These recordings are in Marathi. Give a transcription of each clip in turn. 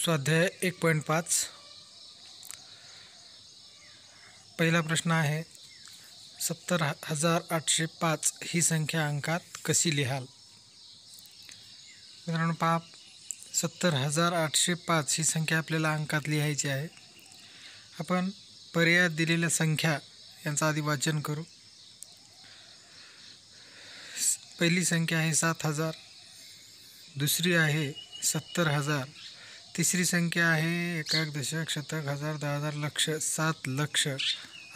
स्वाध्याय 1.5 पहिला प्रश्न आहे 70,805 ही संख्या अंकात कशी लिहाल। मित्रांनो पहा 70,805 ही संख्या आपल्याला अंकात लिहायची आहे। आपण पर्यायात दिलेल्या संख्या यांचा आधी वाचन करू। पहिली संख्या आहे 7,000, दुसरी आहे 70,000, तिसरी संख्या आहे 1 दशक शतक हजार 10,000 लक्ष 7 लक्ष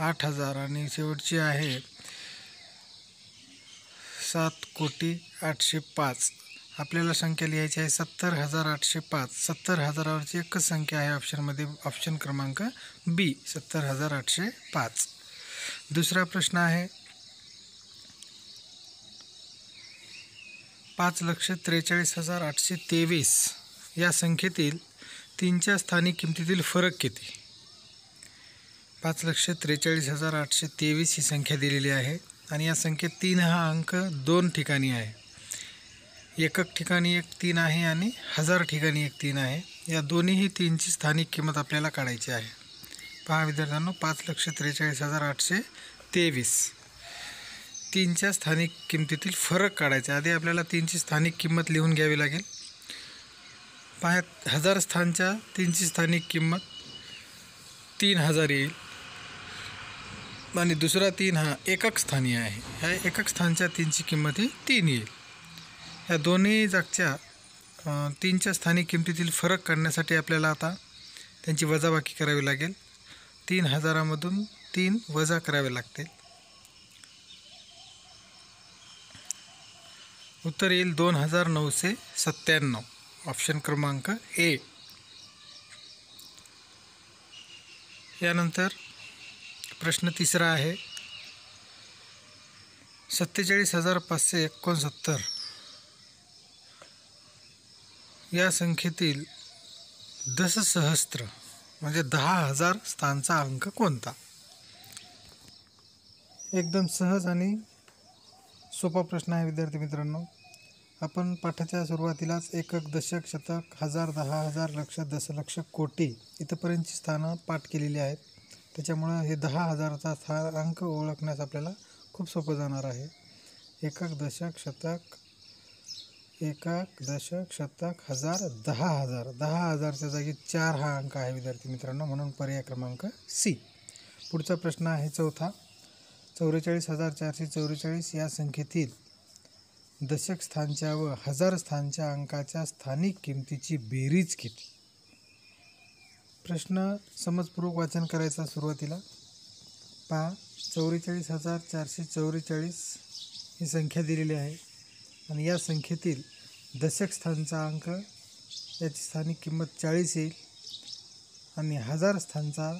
8,000 आणि शेवटची आहे 7,805,000। आपल्याला संख्या लिहायची आहे 70,805। 70,000वरची एकच संख्या आहे ऑप्शनमध्ये, ऑप्शन क्रमांक बी 70,805। दुसरा प्रश्न आहे 5,43,823 या संख्येतील 3च्या स्थानिक किमतीतील फरक किती। 5,43,823 ही संख्या दिलेली आहे आणि या संख्येत 3 हा अंक 2 ठिकाणी आहे। एकक ठिकाणी एक 3 आहे आणि 1000 ठिकाणी एक 3 आहे। या दोन्हीही 3ची स्थानिक किंमत आपल्याला काढायची आहे। पहा विद्यार्थ्यांनो 5,43,823 3च्या स्थानिक किमतीतील फरक काढायचा। आधी आपल्याला 3ची स्थानिक किंमत लिहून घ्यावी लागेल। पहा 1000 स्थानच्या 3ची स्थानिक किंमत 3000 येईल आणि दुसरा 3 हा एकक स्थानी आहे। ह्या एकक स्थानच्या 3ची किंमत ही 3 येईल। या दोन्ही जागच्या 3च्या स्थानिक किमतीतील फरक काढण्यासाठी आपल्याला आता त्यांची वजाबाकी करावी लागेल। 3000मधून 3 वजा करावे लागतील। उत्तर येईल 2,997, ऑप्शन क्रमांक ए। यानंतर प्रश्न तिसरा आहे 47,569 या संख्येतील दशसहस्त्र म्हणजे 10,000 स्थानचा अंक कोणता। एकदम सहज आणि सोपा प्रश्न आहे विद्यार्थी मित्रांनो। आपण पाठाच्या सुरुवातीलाच एकक दशक शतक हजार 10,000 लक्ष दशलक्ष कोटी इथपर्यंतची स्थानं पाठ केलेली आहेत। त्याच्यामुळं हे 10,000चा अंक ओळखण्यास आपल्याला खूप सोपं जाणार आहे। एकक दशक शतक हजार 10,000 10,000च्या जागी 4 हा अंक आहे विद्यार्थी मित्रांनो, म्हणून पर्याय क्रमांक सी। पुढचा प्रश्न आहे चौथा 44,444 या संख्येतील दशक स्थानच्या व हजार स्थानच्या अंकाच्या स्थानिक किमतीची बेरीज किती। प्रश्न समजपूर्वक वाचन करायचा सुरुवातीला। पहा 44,444 ही संख्या दिलेली आहे आणि या संख्येतील दशक स्थानचा अंक याची स्थानिक किंमत 40 येईल आणि हजार स्थानचा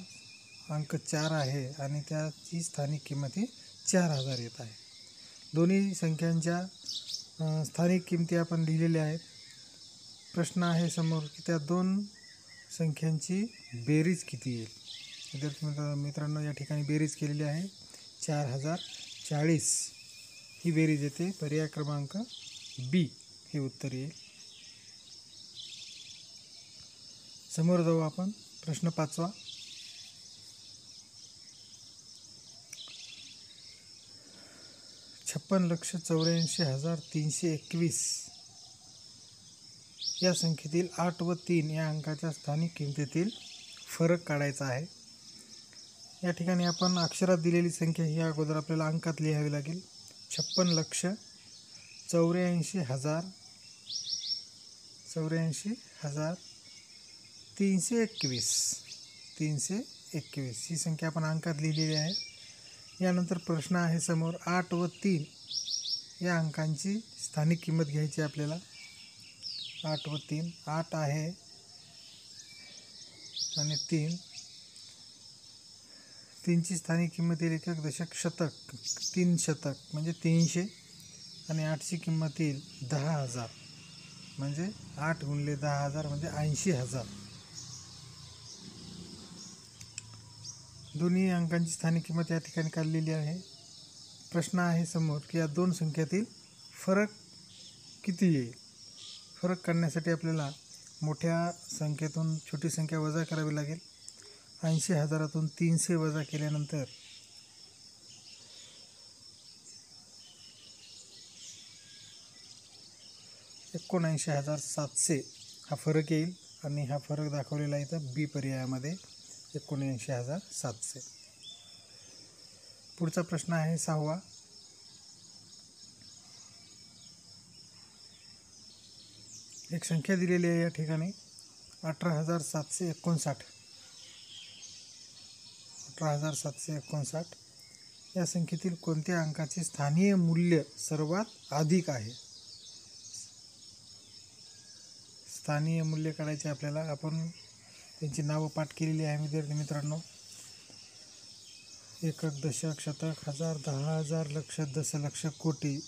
अंक 4 आहे आणि त्याची स्थानिक किंमत ही 4,000 येत आहे। दोन्ही संख्यांच्या स्थानिक किमती आपण लिहिलेल्या आहेत। प्रश्न आहे समोर की त्या दोन संख्यांची बेरीज किती येईल। विद्यार्थी मित्रांनो या ठिकाणी बेरीज केलेली आहे 4,040 ही बेरीज येते। पर्याय क्रमांक बी हे उत्तर येईल। समोर जाऊ आपण प्रश्न 5वा 56,84,321 या संख्येतील 8 व 3 या अंकाच्या स्थानिक किमतीतील फरक काढायचा आहे। या ठिकाणी आपण अक्षरात दिलेली संख्या ही अगोदर आपल्याला अंकात लिहावी लागेल। 56,84,321 ही संख्या आपण अंकात लिहिलेली आहे। यानंतर प्रश्न आहे समोर 8 व 3 या अंकांची स्थानिक किंमत घ्यायची आपल्याला। 8 व 3 8 आहे आणि 3ची स्थानिक किंमत येईल 1 दशक शतक 3 शतक म्हणजे 300 आणि 8ची किंमत येईल 10,000 म्हणजे 8 गुणिले 10,000 म्हणजे 80,000। दोन्ही अंकांची स्थानिक किंमत या ठिकाणी काढलेली आहे। प्रश्न आहे समोर की या दोन संख्यातील फरक किती येईल। फरक काढण्यासाठी आपल्याला मोठ्या संख्येतून छोटी संख्या वजा करावी लागेल. 80,000तून 300 वजा केल्यानंतर 79,700 हा फरक येईल आणि हा फरक दाखवलेला आहे इथं बी पर्यायामध्ये 79,700. पुढचा प्रश्न आहे 6वा. एक संख्या दिलेली आहे या ठिकाणी 18,759. 18,759 या संख्येतील कोणत्या अंकाचे स्थानीय मूल्य सर्वात अधिक आहे? स्थानीय मूल्य काढायचे आपल्याला. आपण त्यांची नावं पाठ केलेली आहे विद्यार्थी मित्रांनो. एकक, दशक, शतक, हजार, 10,000, लक्ष, दशलक्ष, कोटी.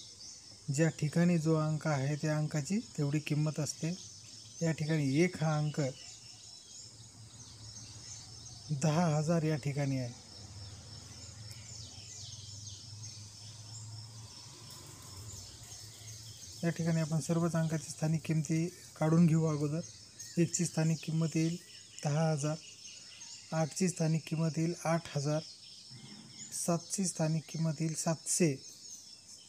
ज्या ठिकाणी जो अंक आहे त्या अंकाची तेवढी किंमत असते. या ठिकाणी 1 हा अंक 10,000 या ठिकाणी आहे. या ठिकाणी आपण सर्वच अंकाची स्थानिक किमती काढून घेऊ अगोदर. 1ची स्थानिक किंमत येईल 10,000, 8ची स्थानिक किंमत येईल 8,000, 7ची स्थानिक किंमत येईल 700,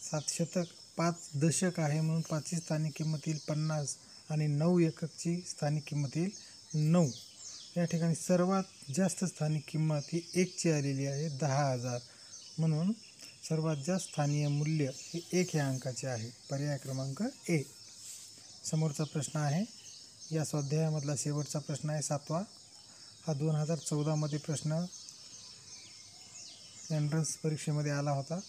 7 शतक, 5 दशक आहे म्हणून 5ची स्थानिक किंमत येईल 50 आणि 9 एककची स्थानिक किंमत येईल 9. या ठिकाणी सर्वात जास्त स्थानिक किंमत ही 1ची आलेली आहे 10,000 म्हणून सर्वात जास्त स्थानीय मूल्य हे 1 या अंकाचे आहे. पर्याय क्रमांक ए. समोरचा प्रश्न आहे या स्वाध्यायामधला शेवटचा प्रश्न आहे 7वा. हा 2014मध्ये प्रश्न एंट्रन्स परीक्षेमध्ये आला होता.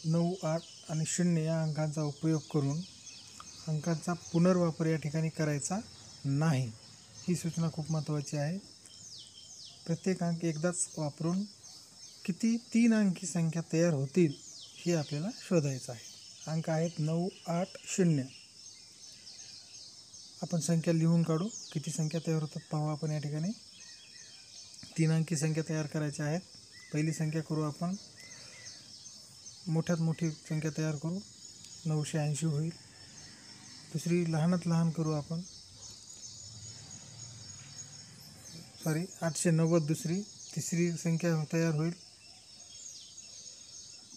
नऊ, 8 आणि 0 या अंकांचा उपयोग करून अंकांचा पुनर्वापर या ठिकाणी करायचा नाही. ही सूचना खूप महत्त्वाची आहे. प्रत्येक अंक एकदाच वापरून किती 3 अंकी संख्या तयार होतील हे आपल्याला शोधायचं आहे. अंक आहेत 9, 8, 0. आपण संख्या लिहून काढू. किती संख्या तयार होतात पाहू आपण. या ठिकाणी 3 अंकी संख्या तयार करायच्या आहेत. पहिली संख्या करू आपण. मोठ्यात मोठी संख्या तयार करू. 980 होईल. दुसरी लहानात लहान करू आपण. 890 दुसरी. तिसरी संख्या तयार होईल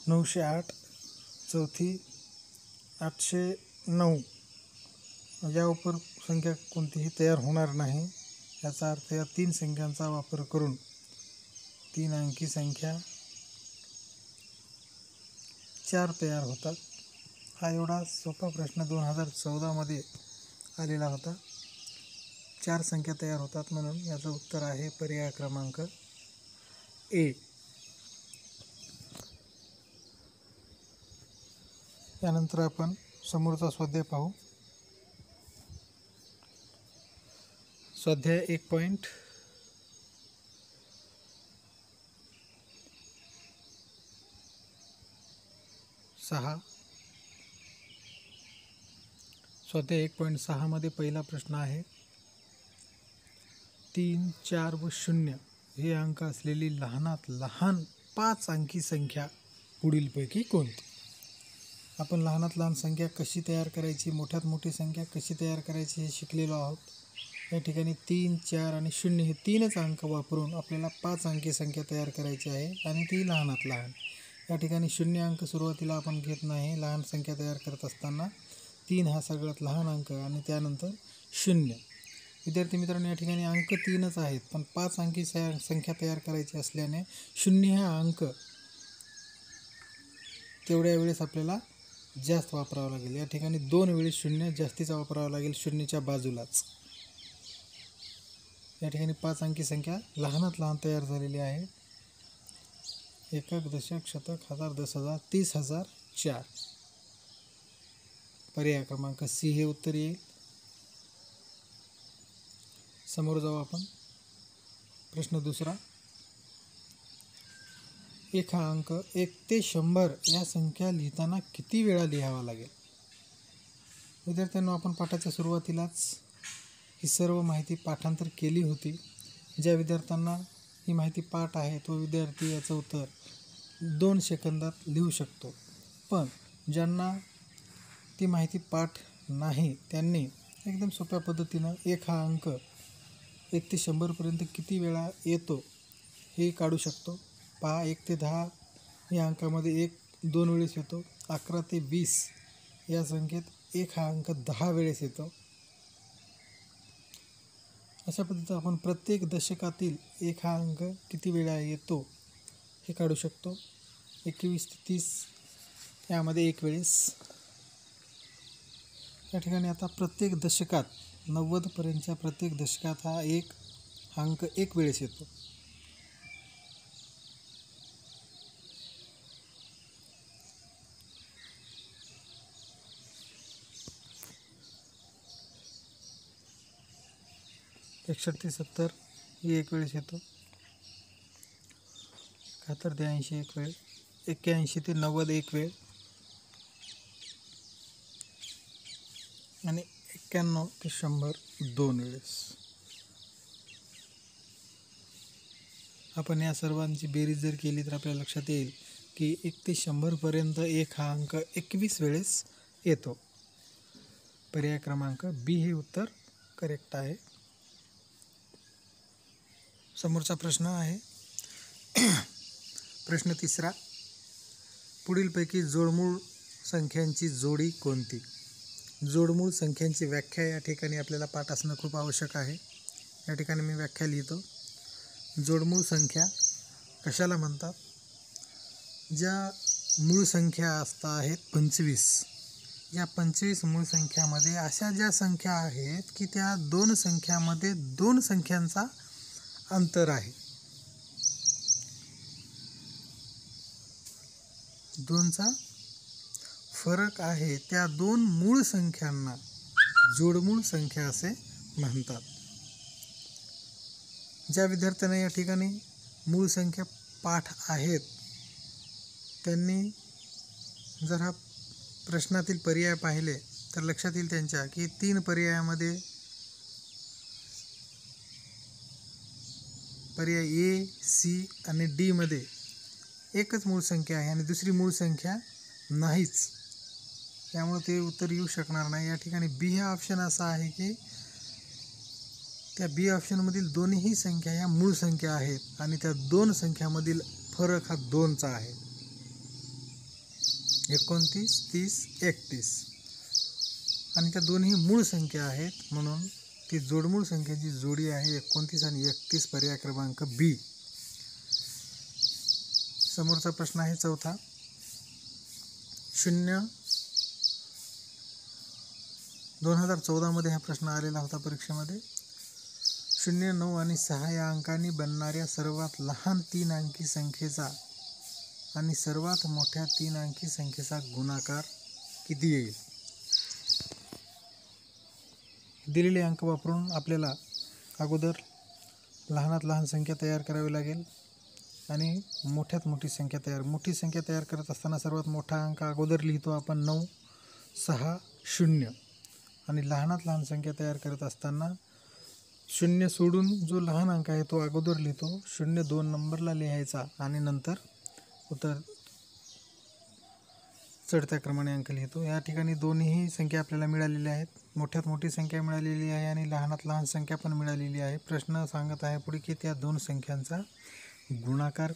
908. चौथी 809. या उपर संख्या कोणतीही तयार होणार नाही. याचा अर्थ या 3 संख्यांचा वापर करून 3 अंकी संख्या 4 तयार होतात. हा एवढा सोपा प्रश्न 2014मध्ये आलेला होता. 4 संख्या तयार होतात म्हणून याचं उत्तर आहे पर्याय क्रमांक ए. यानंतर आपण समोरचा स्वाध्याय पाहू. स्वाध्याय 1.6. स्वाध्याय 1.6 मध्ये पहिला प्रश्न आहे 3, 4 व 0 हे अंक असलेली लहानात लहान 5 अंकी संख्या पुढीलपैकी कोणती? आपण लहानात लहान संख्या कशी तयार करायची, मोठ्यात मोठी संख्या कशी तयार करायची हे शिकलेलो आहोत. या ठिकाणी 3, 4 आणि 0 हे 3च अंक वापरून आपल्याला 5 अंकी संख्या तयार करायची आहे आणि ती लहानात लहान. या ठिकाणी 0 अंक सुरुवातीला आपण घेत नाही. लहान संख्या तयार करत असताना 3 हा सगळ्यात लहान अंक आणि त्यानंतर 0. विद्यार्थी मित्रांनो, या ठिकाणी अंक 3च आहेत पण 5 अंकी संख्या तयार करायची असल्याने 0 हा अंक तेवढ्या वेळेस आपल्याला जास्त वापरावं लागेल. या ठिकाणी 2 वेळेस 0 जास्तीचा वापरावा लागेल 0च्या बाजूलाच. या ठिकाणी 5 अंकी संख्या लहानात लहान तयार झालेली आहे. एकक, दशक, शतक, हजार, 10,000, 30,000, 4. पर्याय क्रमांक सी हे उत्तर येईल. समोर जाऊ आपण. प्रश्न दुसरा. 1 हा अंक 1 ते 100 या संख्या लिहिताना किती वेळा लिहावा लागेल? विद्यार्थ्यांनो, आपण पाठाच्या सुरुवातीलाच ही सर्व माहिती पाठांतर केली होती. ज्या विद्यार्थ्यांना ही माहिती पाठ आहे तो विद्यार्थी याचं उत्तर 2 सेकंदात लिहू शकतो. पण ज्यांना ती माहिती पाठ नाही त्यांनी एकदम सोप्या पद्धतीनं एक हा अंक 1 ते 100पर्यंत किती वेळा येतो हे काढू शकतो. पहा 1 ते 10 या अंकामध्ये 1 2 वेळेस येतो. 11 ते 20 या संख्येत 1 हा अंक 10 वेळेस येतो. अशा पद्धतीने आपण प्रत्येक दशकातील 1 हा अंक किती वेळा येतो हे काढू शकतो. 21 ते 30 यामध्ये 1 वेळेस. या ठिकाणी आता प्रत्येक दशकात 90पर्यंतच्या प्रत्येक दशकात हा 1 अंक 1 वेळेस येतो. एकसष्ट ते 70 ही 1 वेळेस येतो. 71 ते 80 1 वेळ. 81 ते 90 1 वेळ. आणि 91 ते 100 2 वेळेस. आपण या सर्वांची बेरीज जर केली तर आपल्या लक्षात येईल की 1 ते 100पर्यंत 1 हा अंक 21 वेळेस येतो. पर्याय क्रमांक बी हे उत्तर करेक्ट आहे. समोरचा प्रश्न आहे प्रश्न 3. पुढीलपैकी जोडमूळ संख्यांची जोडी कोणती? जोडमूळ संख्यांची व्याख्या या ठिकाणी आपल्याला पाठ असणं खूप आवश्यक आहे. या ठिकाणी मी व्याख्या लिहितो. जोडमूळ संख्या कशाला म्हणतात? ज्या मूळ संख्या आहेत 25, या 25 मूळ संख्यामध्ये अशा ज्या संख्या आहेत की त्या दोन संख्यामध्ये 2 संख्यांचा अंतर आहे. 2चा फरक आहे. त्या 2 मूळ संख्यांना जोडमूळ संख्या असे म्हणतात. ज्या विद्यार्थ्यांना या ठिकाणी मूळ संख्या पाठ आहेत त्यांनी जर हा प्रश्नातील पर्याय पाहिले तर लक्षात येईल त्यांच्या की 3 पर्यायामध्ये पर्याय ए, सी आणि डी मध्ये एकच मूळ संख्या आहे आणि दुसरी मूळ संख्या नाहीच. त्यामुळे ते उत्तर येऊ शकणार नाही. या ठिकाणी बी हा ऑप्शन असा आहे की त्या बी ऑप्शनमधील दोन्ही संख्या ह्या मूळ संख्या आहेत आणि त्या 2 संख्यामधील फरक हा 2चा आहे. 29, 30, 31 आणि त्या दोन्ही मूळ संख्या आहेत म्हणून ती जोडमूळ संख्येची जोडी आहे 29 आणि 31. पर्याय क्रमांक बी. समोरचा प्रश्न आहे 4. 2014 मध्ये हा प्रश्न आलेला होता परीक्षेमध्ये. 0, 9 आणि 6 या अंकांनी बनणाऱ्या सर्वात लहान 3 अंकी संख्येचा आणि सर्वात मोठ्या 3 अंकी संख्येचा गुणाकार किती येईल? दिलेले अंक वापरून आपल्याला अगोदर लहानात लहान संख्या तयार करावी लागेल आणि मोठ्यात मोठी संख्या मोठी संख्या तयार करत असताना सर्वात मोठा अंक अगोदर लिहितो आपण 9, 6, 0 आणि लहानात लहान संख्या तयार करत असताना 0 सोडून जो लहान अंक आहे तो अगोदर लिहितो. 0 2 नंबरला लिहायचा आणि नंतर उत्तर चढत्या क्रमाने अंक लिहितो. या ठिकाणी दोन्ही संख्या आपल्याला मिळालेल्या आहेत. मोठ्यात मोठी संख्या मिळालेली आहे आणि लहानात लहान संख्या पण मिळालेली आहे. प्रश्न सांगत आहे पुढे की त्या 2 संख्यांचा गुणाकार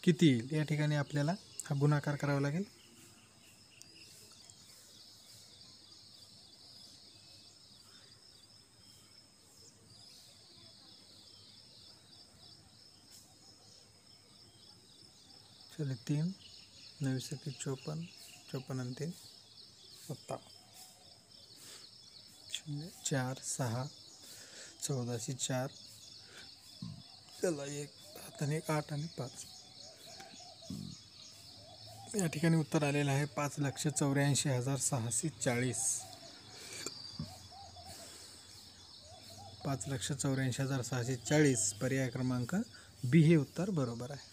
किती येईल? या ठिकाणी आपल्याला हा गुणाकार करावा लागेल. चले 3 9 54 54 आणि 3 17 0 4 6 14 4 त्याला 1 आणि 1 8 आणि 5. या ठिकाणी उत्तर आलेलं आहे 5,84,640. 5,84,640. पर्याय क्रमांक बी हे उत्तर बरोबर आहे.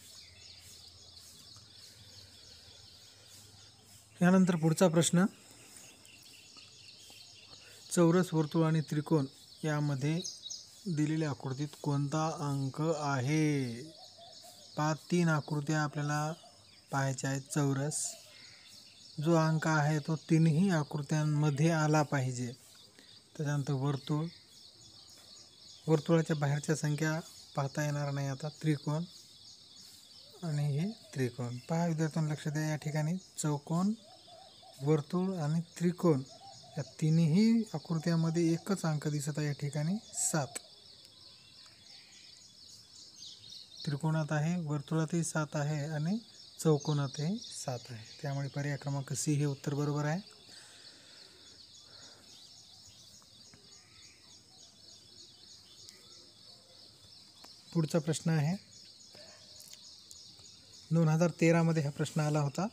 यानंतर पुढचा प्रश्न. चौरस, वर्तुळ आणि त्रिकोण यामध्ये दिलेल्या आकृतीत कोणता अंक आहे? 3 आकृत्या आपल्याला पाहायच्या आहेत. चौरस, जो अंक आहे तो तीनही आकृत्यांमध्ये आला पाहिजे. त्याच्यानंतर वर्तुळाच्या बाहेरच्या संख्या पाहता येणार नाही. आता त्रिकोण आणि हे त्रिकोण पहा विद्यार्थ्यांना, लक्ष द्या. या ठिकाणी चौकोन, वर्तुळ आणि त्रिकोण या तिन्ही आकृत्यामध्ये एकच अंक दिसत आहे. या ठिकाणी 7. त्रिकोणात आहे, वर्तुळातही 7 आहे आणि चौकोनातही 7 आहे. त्यामुळे पर्याय क्रमांक सी हे उत्तर बरोबर आहे. पुढचा प्रश्न आहे 2013 मध्ये हा प्रश्न आला होता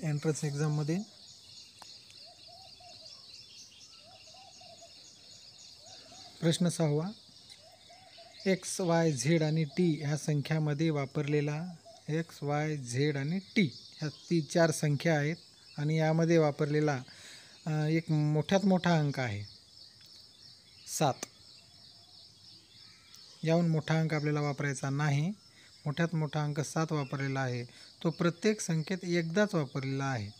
एंट्रन्स एक्झाममध्ये. प्रश्न 6वा, एक्स, वाय, झेड आणि टी ह्या संख्यामध्ये वापरलेला एक्स, वाय, झेड आणि टी ह्या 4 संख्या आहेत आणि यामध्ये वापरलेला एक मोठ्यात मोठा अंक आहे 7. याहून मोठा अंक आपल्याला वापरायचा नाही. मोठ्यात मोठा अंक 7 वापरलेला आहे. तो प्रत्येक संख्येत एकदाच वापरलेला आहे.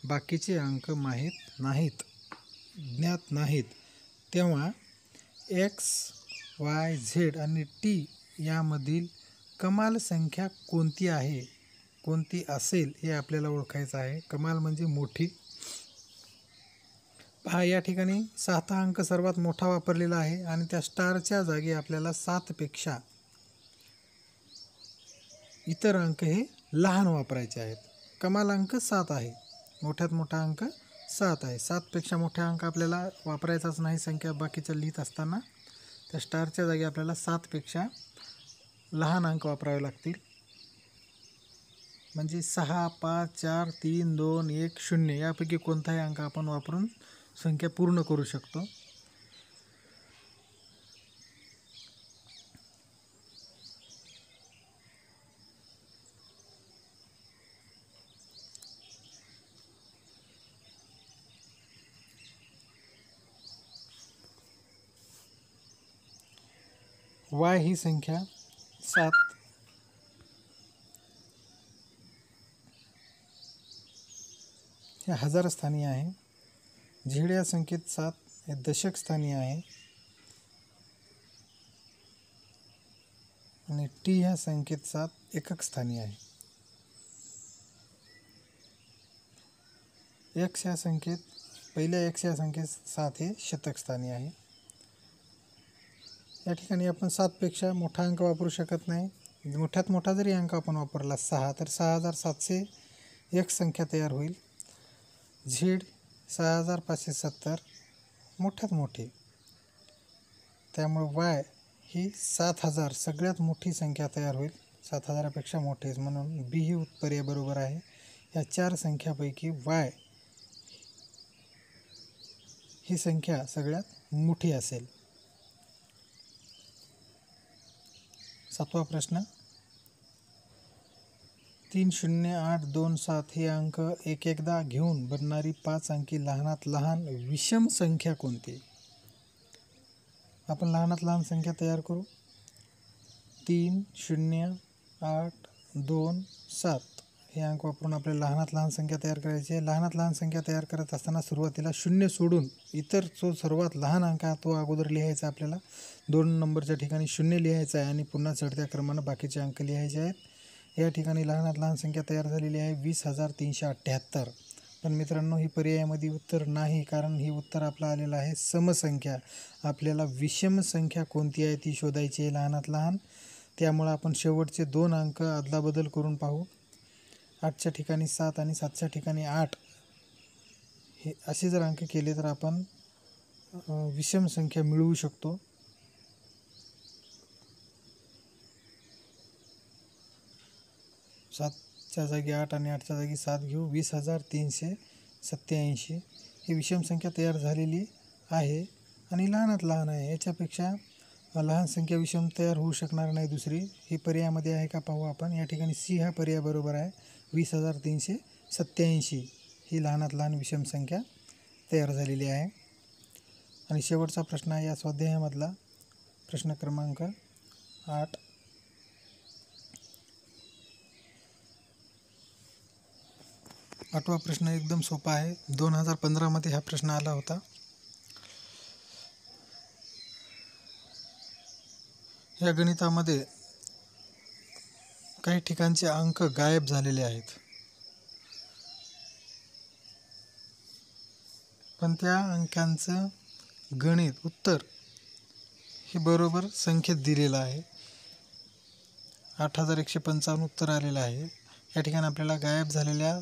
बाकीचे अंक माहीत नाहीत, ज्ञात नाहीत. तेव्हा एक्स, वाय, झेड आणि टी यामधील कमाल संख्या कोणती आहे, कोणती असेल हे आपल्याला ओळखायचं आहे. कमाल म्हणजे मोठी. पहा या ठिकाणी 7 हा अंक सर्वात मोठा वापरलेला आहे आणि त्या स्टारच्या जागी आपल्याला 7 पेक्षा इतर अंक हे लहान वापरायचे आहेत. कमाल अंक 7 आहे, मोठ्यात मोठा अंक 7 आहे. 7 पेक्षा मोठा अंक आपल्याला वापरायचाच नाही संख्या बाकीच्या लिहित असताना. त्या स्टारच्या जागी आपल्याला 7 पेक्षा लहान अंक वापरावे लागतील. म्हणजे 6, 5, 4, 3, 2, 1, 0 यापैकी कोणताही अंक आपण वापरून संख्या पूर्ण करू शकतो. वाय ही संख्या 7 हे हजार स्थानी आहे. झेड या संख्येत 7 हे दशक स्थानी आहे आणि टी ह्या संख्येत 7 एकक स्थानी आहे. एक्स या संख्येत पहिल्या एक्स या संख्येत 7 हे शतक स्थानी आहे. या ठिकाणी आपण 7 पेक्षा मोठा अंक वापरू शकत नाही. मोठ्यात मोठा जरी अंक आपण वापरला 6 तर 6700 एक संख्या तयार होईल. झेड 6570 मोठ्यात मोठे, त्यामुळे वाय ही 7000 सगळ्यात मोठी संख्या तयार होईल. 7000पेक्षा मोठे, म्हणून बी ही पर्याय बरोबर आहे. या 4 संख्यापैकी वाय ही संख्या सगळ्यात मोठी असेल. 7वा प्रश्न, 30827 हे अंक एकदा घेऊन बनणारी 5 अंकी लहानात लहान विषम संख्या कोणती? आपण लहानात लहान संख्या तयार करू. 30827 हे अंक वापरून आपल्याला लहानात लहान संख्या तयार करायची आहे. लहानात लहान संख्या तयार करत असताना सुरुवातीला 0 सोडून इतर जो सर्वात लहान अंक आहे तो अगोदर लिहायचा. आपल्याला 2 नंबरच्या ठिकाणी 0 लिहायचं आहे आणि पुन्हा चढत्या क्रमानं बाकीचे अंक लिहायचे आहेत. या ठिकाणी लहानात लहान संख्या तयार झालेली आहे 20378. पण मित्रांनो ही पर्यायामध्ये उत्तर नाही, कारण ही उत्तर आपलं आलेलं आहे समसंख्या. आपल्याला विषम संख्या कोणती आहे ती शोधायची आहे लहानात लहान. त्यामुळे आपण शेवटचे 2 अंक अदलाबदल करून पाहू. 8च्या ठिकाणी 7 आणि 7च्या ठिकाणी 8 हे असे जर अंक केले तर आपण विषम संख्या मिळवू शकतो. सातच्या जागी 8 आणि 8च्या जागी 7 घेऊ. 20387 ही विषम संख्या तयार झालेली आहे आणि लहानात लहान आहे. याच्यापेक्षा लहान संख्या विषम तयार होऊ शकणार नाही दुसरी. ही पर्यायामध्ये आहे का पाहू आपण. या ठिकाणी सी हा पर्याय बरोबर आहे. 20387 ही लहानात लहान विषम संख्या तयार झालेली आहे. आणि शेवटचा प्रश्न आहे या स्वाध्यायामधला प्रश्न क्रमांक 8. 8वा प्रश्न एकदम सोपा आहे. 2015 मध्ये हा प्रश्न आला होता. या गणितामध्ये काही ठिकाणचे अंक गायब झालेले आहेत, पण त्या अंकांचं गणित उत्तर हे बरोबर संख्येत दिलेलं आहे. 8155 उत्तर आलेलं आहे. या ठिकाणी आपल्याला गायब झालेल्या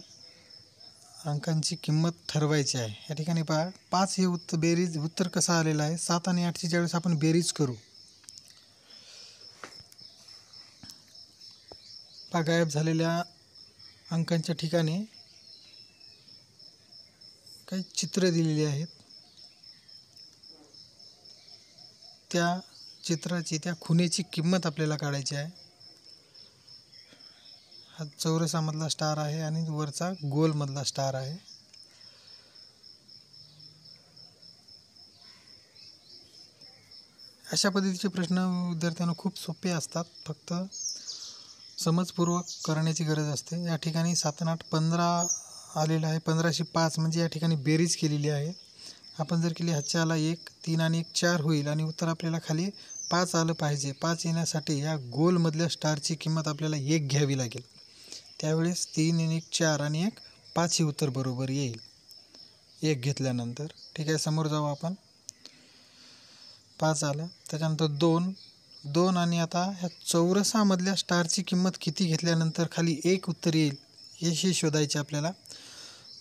अंकांची किंमत ठरवायची आहे. या ठिकाणी पहा 5 हे उत्तर कसं आलेलं आहे. 7 आणि 8ची ज्यावेळेस आपण बेरीज करू, पहा गायब झालेल्या अंकांच्या ठिकाणी काही चित्र दिलेली आहेत. त्या चित्राची, त्या खुणेची किंमत आपल्याला काढायची आहे. हा चौरसामधला स्टार आहे आणि वरचा गोलमधला स्टार आहे. अशा पद्धतीचे प्रश्न विद्यार्थ्यांना खूप सोपे असतात, फक्त समजपूर्वक करण्याची गरज असते. या ठिकाणी 7 आणि 8 15 आलेलं आहे. 1505 म्हणजे या ठिकाणी बेरीज केलेली आहे. आपण जर केली, हातच्या आला 1, 3 आणि 1 4 होईल आणि उत्तर आपल्याला खाली 5 आलं पाहिजे. 5 येण्यासाठी या गोलमधल्या स्टारची किंमत आपल्याला 1 घ्यावी लागेल. त्यावेळेस 3 आणि 1 4 आणि 1 5 हे उत्तर बरोबर येईल 1 घेतल्यानंतर. ठीक आहे, समोर जाऊ आपण. 5 आलं, त्याच्यानंतर 2 आणि आता ह्या चौरसामधल्या स्टारची किंमत किती घेतल्यानंतर खाली 1 उत्तर येईल हे शोधायचे आपल्याला.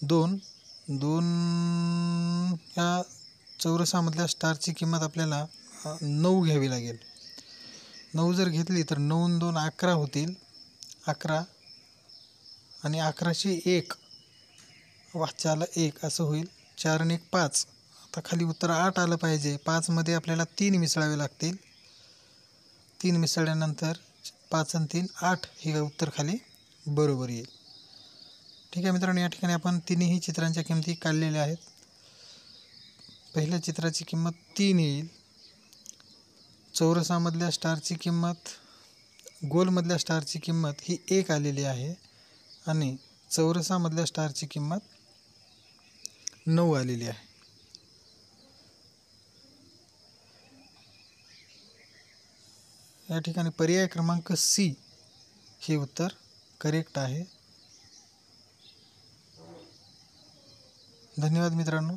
2 ह्या चौरसामधल्या स्टारची किंमत आपल्याला 9 घ्यावी लागेल. 9 जर घेतली तर 9 आणि 2 11 होतील. 11 आणि 11शी 1 वाच्याला 1 असं होईल. 4 आणि 1 5. आता खाली उत्तर 8 आलं पाहिजे. 5 मध्ये आपल्याला 3 मिसळावे लागतील. 3 मिसळल्यानंतर 5 आणि 3 8 हे उत्तर खाली बरोबर येईल. ठीक आहे मित्रांनो, या ठिकाणी आपण तिन्ही चित्रांच्या किमती काढलेल्या आहेत. पहिल्या चित्राची किंमत 3 येईल. चौरसामधल्या स्टारची किंमत, गोलमधल्या स्टारची किंमत ही 1 आलेली आहे आणि चौरसामधल्या स्टारची किंमत 9 आलेली आहे. या ठिकाणी पर्याय क्रमांक C हे उत्तर करेक्ट आहे. धन्यवाद मित्रांनो.